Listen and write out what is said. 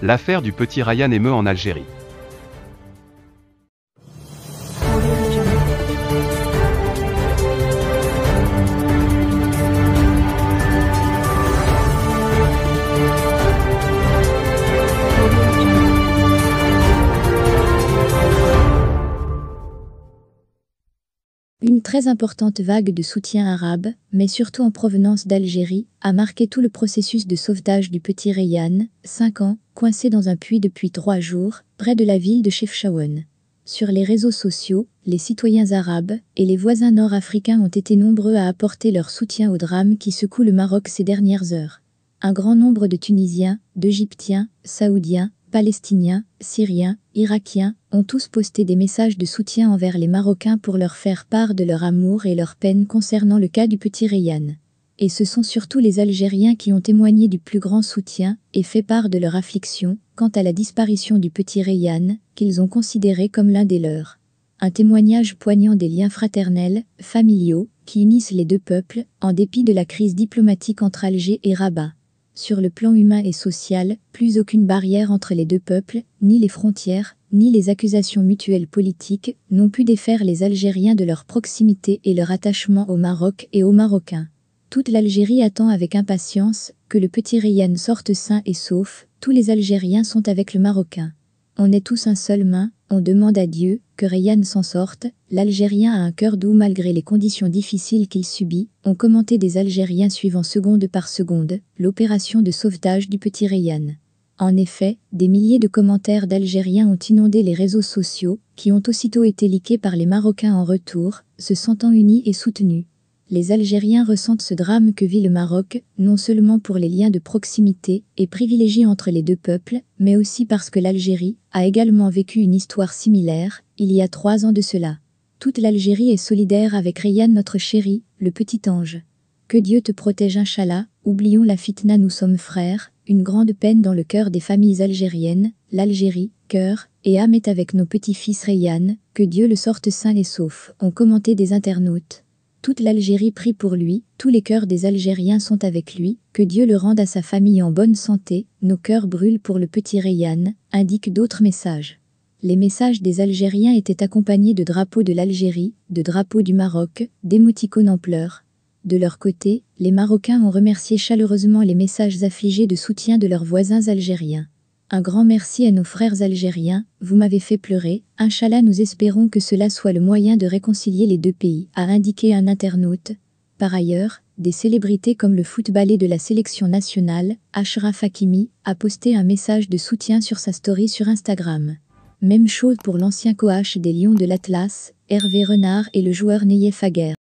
L'affaire du petit Ryan émeut en Algérie. Une très importante vague de soutien arabe, mais surtout en provenance d'Algérie, a marqué tout le processus de sauvetage du petit Rayyan, 5 ans, coincé dans un puits depuis 3 jours, près de la ville de Chefchaouen. Sur les réseaux sociaux, les citoyens arabes et les voisins nord-africains ont été nombreux à apporter leur soutien au drame qui secoue le Maroc ces dernières heures. Un grand nombre de Tunisiens, d'Égyptiens, Saoudiens, Palestiniens, Syriens, Irakiens, ont tous posté des messages de soutien envers les Marocains pour leur faire part de leur amour et leur peine concernant le cas du petit Rayyan. Et ce sont surtout les Algériens qui ont témoigné du plus grand soutien et fait part de leur affliction quant à la disparition du petit Rayyan, qu'ils ont considéré comme l'un des leurs. Un témoignage poignant des liens fraternels, familiaux, qui unissent les deux peuples, en dépit de la crise diplomatique entre Alger et Rabat. Sur le plan humain et social, plus aucune barrière entre les deux peuples, ni les frontières, ni les accusations mutuelles politiques, n'ont pu défaire les Algériens de leur proximité et leur attachement au Maroc et aux Marocains. Toute l'Algérie attend avec impatience que le petit Rayyan sorte sain et sauf, tous les Algériens sont avec le Marocain. On est tous un seul main, on demande à Dieu que Rayyan s'en sorte. L'Algérien a un cœur doux malgré les conditions difficiles qu'il subit, ont commenté des Algériens suivant seconde par seconde l'opération de sauvetage du petit Rayyan. En effet, des milliers de commentaires d'Algériens ont inondé les réseaux sociaux, qui ont aussitôt été likés par les Marocains en retour, se sentant unis et soutenus. Les Algériens ressentent ce drame que vit le Maroc, non seulement pour les liens de proximité et privilégiés entre les deux peuples, mais aussi parce que l'Algérie a également vécu une histoire similaire, il y a 3 ans de cela. Toute l'Algérie est solidaire avec Rayyan notre chéri, le petit ange. Que Dieu te protège Inch'Allah, oublions la fitna, nous sommes frères, une grande peine dans le cœur des familles algériennes, l'Algérie, cœur et âme est avec nos petits-fils Rayyan, que Dieu le sorte sain et sauf, ont commenté des internautes. Toute l'Algérie prie pour lui, tous les cœurs des Algériens sont avec lui, que Dieu le rende à sa famille en bonne santé, nos cœurs brûlent pour le petit Rayyan, indiquent d'autres messages. Les messages des Algériens étaient accompagnés de drapeaux de l'Algérie, de drapeaux du Maroc, d'émoticônes en pleurs. De leur côté, les Marocains ont remercié chaleureusement les messages affligés de soutien de leurs voisins algériens. Un grand merci à nos frères algériens, vous m'avez fait pleurer, Inch'Allah nous espérons que cela soit le moyen de réconcilier les deux pays, a indiqué un internaute. Par ailleurs, des célébrités comme le footballeur de la sélection nationale, Achraf Hakimi, a posté un message de soutien sur sa story sur Instagram. Même chose pour l'ancien coach des Lions de l'Atlas, Hervé Renard et le joueur Nayef Aguer.